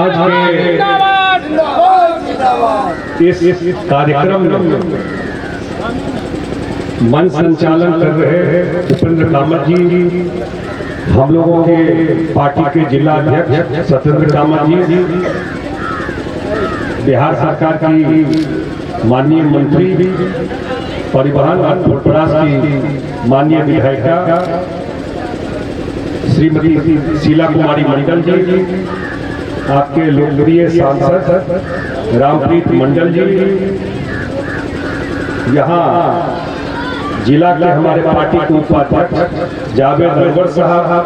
आज के इस कार्यक्रम में मन संचालन कर रहे हैं उपेंद्र कामत जी, हम लोगों के पार्टी के जिला अध्यक्ष सत्येंद्र कामत जी, बिहार सरकार की माननीय मंत्री परिवहन और फुटपरास की माननीय विधायिका श्रीमती शीला कुमारी मंडल जी, आपके लोकप्रिय सांसद रामप्रीत मंडल जी, यहाँ जिला के हमारे पार्टी के उपाध्यक्ष जावेद अनवर साहब,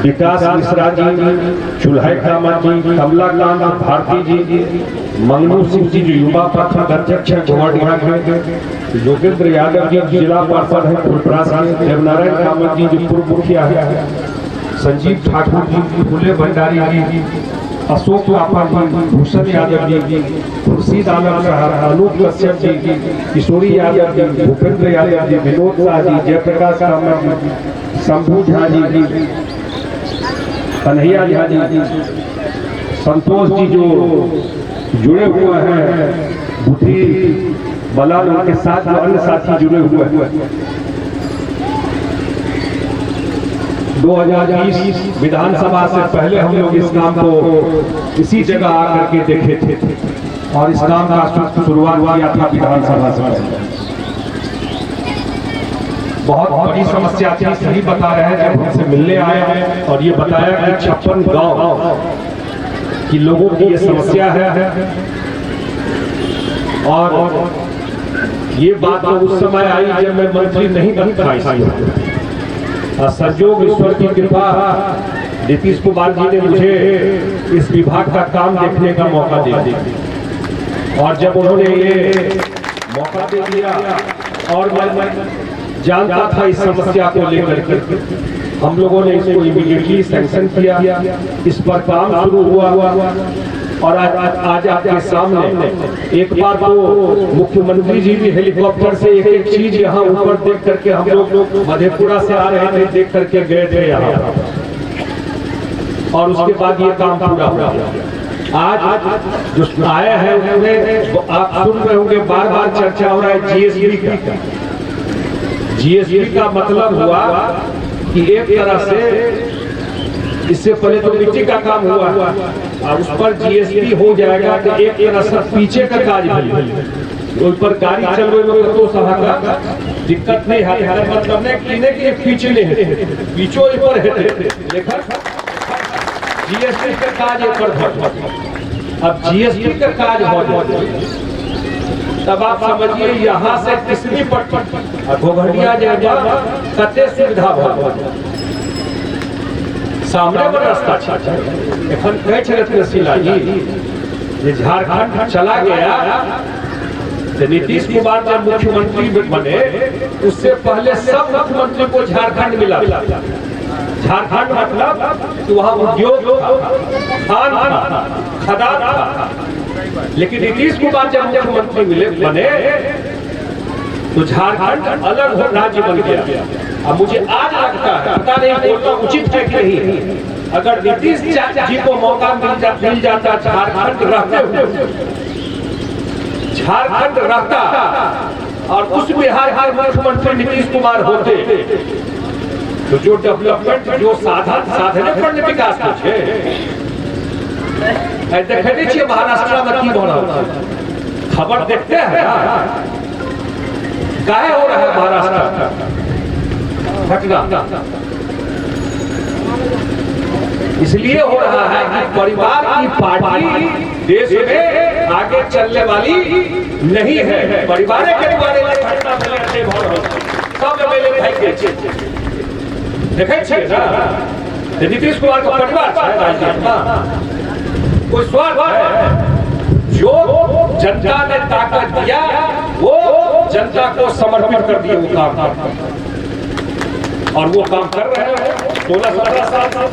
विकास मिश्रा जी, चुल्हाई कामत जी, कमलाकांत भारती जी, मंगनू सिंह जी जो युवा पक्ष अध्यक्ष है गोवाड़िया के, योगेंद्र यादव जी जिला पार्षद है फुलपरास के, देवनारायण कामत जी जो पूर्व मुखिया है, संजीव ठाकुर जी, फूले भंडारी जी, अशोक लापा जी, भूषण यादव जी, खुर्शीद आलम साहब, अनूप कश्यप जी, किशोरी यादव जी, भूपेंद्र यादव जी, विनोद शाह जी, जयप्रकाश कामत जी, शंभू झा जी, कन्हैया झा जी, संतोष जी जो जुड़े हुए हैं, बुद्धि बलाल उनके साथ जो अन्य साथी जुड़े हुए हैं। 2020 विधानसभा से पहले हम लोग इस काम को इसी जगह आकर के देखे थे और इस काम का शुरुआत किया था विधानसभा से। बहुत बड़ी समस्या थी, सही बता रहे हैं जब हमसे मिलने आए और ये बताया कि 56 गांव की लोगों की ये समस्या है और ये बात तो उस समय आई जब मैं मंत्री नहीं बन था। संजोग ईश्वर की कृपा नीतीश कुमार जी ने मुझे इस विभाग का काम देखने का मौका दिया और जब उन्होंने ये मौका दे दिया और मैं जानता था इस समस्या को लेकर के, हम लोगों ने इसको इमीडिएटली सैंक्शन किया, इस पर काम शुरू हुआ और आज आपके सामने एक बार तो मुख्यमंत्री जी भी हेलीकॉप्टर से एक एक चीज यहाँ ऊपर देख करके, हम लोग मधेपुरा से आ रहे थे, देख करके गए थे यहाँ और उसके बाद ये काम पूरा हुआ। आज जो आए हैं उन्हें आप सुन रहे होंगे, बार बार चर्चा हो रहा है जीएसटी का। जीएसटी का मतलब हुआ कि एक तरह से इससे पहले तो मिट्टी का काम हुआ और उस पर जीएसटी हो जाएगा तो एक तरह से पीछे का काज उस पर गाड़ी चल रही है तो सहा का दिक्कत नहीं है, मतलब नहीं कि पीछे नहीं है, पीछो पर है लेकिन जीएसटी का काज पर अब जीएसटी का काज हो तब आप समझिए यहाँ से किसनी पट घोघड़िया जाएगा कते सुविधा सामने पर रास्ता एखन कहे छे शीला जी ये झारखंड चला गया तो नीतीश कुमार जब मुख्यमंत्री बने उससे पहले सब मुख्यमंत्री को झारखंड मिला। झारखंड मतलब कि वहाँ उद्योग खदान था, लेकिन नीतीश कुमार जब मुख्यमंत्री बने तो झारखंड अलग राज्य बन गया। अब मुझे आज लगता है, पता नहीं बोलना उचित है कि नहीं, अगर नीतीश जी को मौका मिल जाता झारखंड रहता और उस बिहार के मुख्यमंत्री नीतीश कुमार होते तो जो डेवलपमेंट जो साधन पर विकास है देखे छे महाराष्ट्र में की हो रहा है, खबर देखते हैं काहे हो रहा है महाराष्ट्र घटना, इसलिए हो रहा है कि परिवार की पार्टी देश में आगे चलने वाली नहीं है। परिवार के घटना सब मेले भाई के देखे छे ना नीतीश कुमार का परिवार कोई स्वार्थ है, जो जनता ने ताकत दिया वो जनता को समर्पित कर दिया वो काम और वो काम कर रहे हैं 16-17 साल से।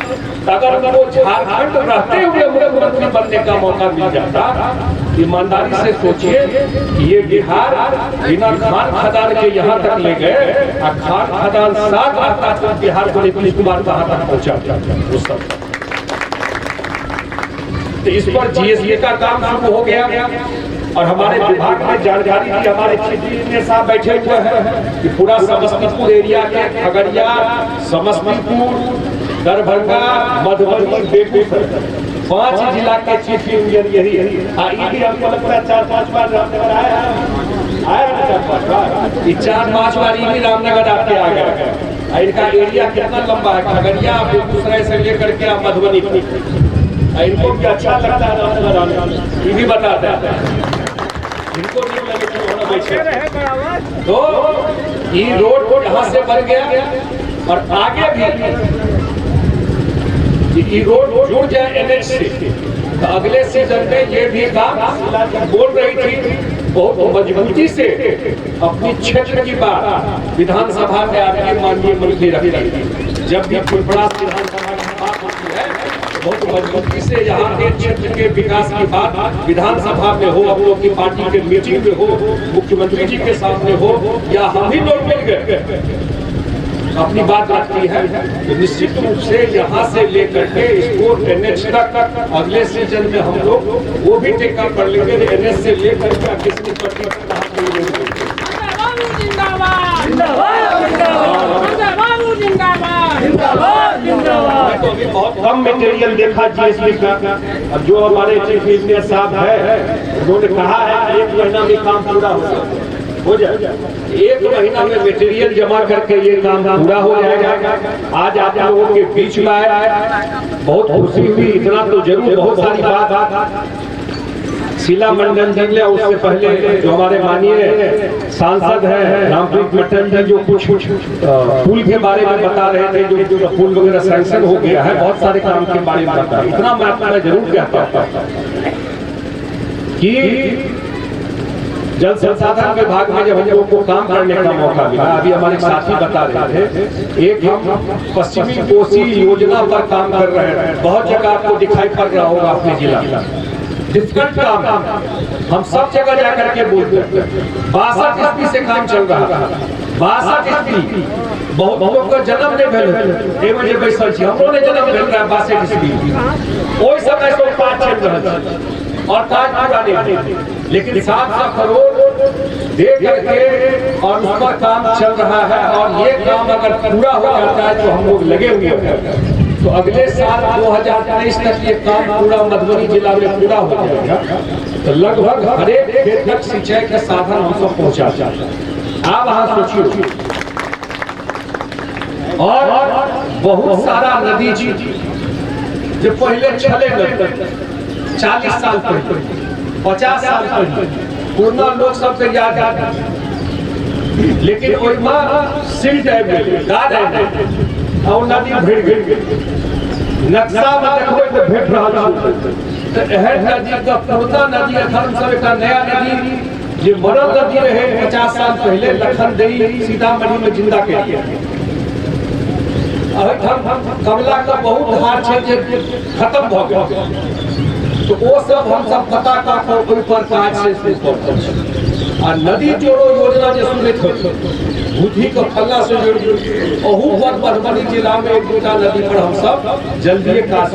अगर वो झारखंड रहते हुए मुख्यमंत्री बनने का मौका मिल जाता, ईमानदारी से सोचिए कि ये बिहार बिना खान खदान के यहाँ तक ले गए, खान खदान साथ आता तो बिहार को नीतीश कुमार कहाँ तक पहुँचा उस सब। तो इस पर जीएसटी का काम शुरू हो गया और हमारे विभाग में जानकारी दी हमारे चीफ इंजीनियर साहब बैठे हुए हैं कि पूरा समस्तीपुर एरिया के खगड़िया, समस्तीपुर, दरभंगा, मधुबनी, बेगूसराय 5 जिला के चीफ इंजीनियर यही भी हमको लगता है 4-5 बार रामनगर आया ना 4-5 बार, 4-5 बार भी रामनगर आके आ गया। इनका एरिया कितना लंबा है, खगड़िया, बेगूसराय से लेकर के मधुबनी, इनको भी अच्छा लगता है रामनगर आने, ये भी बताते हैं इनको भी लगे तो ये रोड यहाँ से बन गया और आगे भी ये रोड जुड़ जाए एनएच से, तो अगले सीजन में ये भी काम बोल रही थी बहुत मजबूती से अपनी क्षेत्र की बात विधानसभा में आपके माननीय मंत्री रखी। जब भी फुलपड़ा विधानसभा की बात होती है बहुत मजबूती से यहाँ के क्षेत्र के विकास की बात विधानसभा में हो, हम लोग की पार्टी के मीटिंग में हो, मुख्यमंत्री जी के सामने हो या हम ही लोग मिल गए अपनी बात रखती है, तो निश्चित रूप से यहाँ से लेकर के इसको एनएच तक अगले सीजन में हम लोग वो भी टेका कर लेंगे। एनएच से लेकर के किसकी पट्टी तो अभी बहुत कम मटेरियल देखा जीएसटी का। अब जो हमारे चीफ इंजीनियर साहब है उन्होंने कहा है 1 महीना में काम पूरा हो जाए 1 महीना में मटेरियल जमा करके ये काम पूरा हो जाएगा। आज आप लोगों के बीच में आया बहुत खुशी हुई, इतना तो जरूर बहुत सारी बात शीला मंडल जी ने, उससे पहले जो हमारे माननीय सांसद हैं रामप्रीत मटन जी जो कुछ पुल के बारे में बता रहे थे, जो पुल वगैरह सैंक्शन हो गया है, बहुत सारे काम के बारे में बता, इतना मैं जरूर कहता कि जल संसाधन विभाग में जब हम लोगों को काम करने का मौका मिला, अभी हमारे साथी बता रहे थे, एक हम पश्चिमी कोसी योजना पर काम कर रहे हैं। बहुत जगह आपको दिखाई पड़ रहा होगा अपने जिला डिफिकल्ट काम हम सब जगह जाकर के बोलते हैं। 62 ईस्वी से काम चल रहा है, 62 ईस्वी बहुत लोग का जन्म नहीं भेल, ए बजे बैसल छी हमरो ने जन्म भेल रहा 62 ईस्वी, ओई समय से काज चल रहा है और काज पूरा नहीं, लेकिन 700 करोड़ दे करके और उस पर काम चल रहा है। और ये काम अगर पूरा हो जाता है तो हम लोग लगे हुए हैं, तो अगले साल 2023 तक ये काम पूरा मधुबनी जिला में पूरा हो जाएगा। तो लगभग हर एक खेत तक सिंचाई के साधन हम सब पहुँचा जाए। आप वहाँ सोचिए, और बहुत सारा नदी जी जो पहले चले गए 40 साल पहले, 50 साल पहले पुराना लोग सबके याद आता, लेकिन ओइमा सिल्ट और नदी भिड़ गई, नक्शा में देखो तो भेट रहा तो एहन नदी का पुराना नदी अखन सब एक नया नदी जे मरल नदी रहे 50 साल पहले लखनदेई सीतामढ़ी में जिंदा के दिया। कमला का बहुत धार खत्म हो गया, तो वो सब हम सब पता का ऊपर काज से और नदी जोड़ो योजना जो सुने थे बुद्धि को फल्ला से जोड़ अहू पर मधुबनी जिला में 1-2 नदी पर हम सब जल्दी काज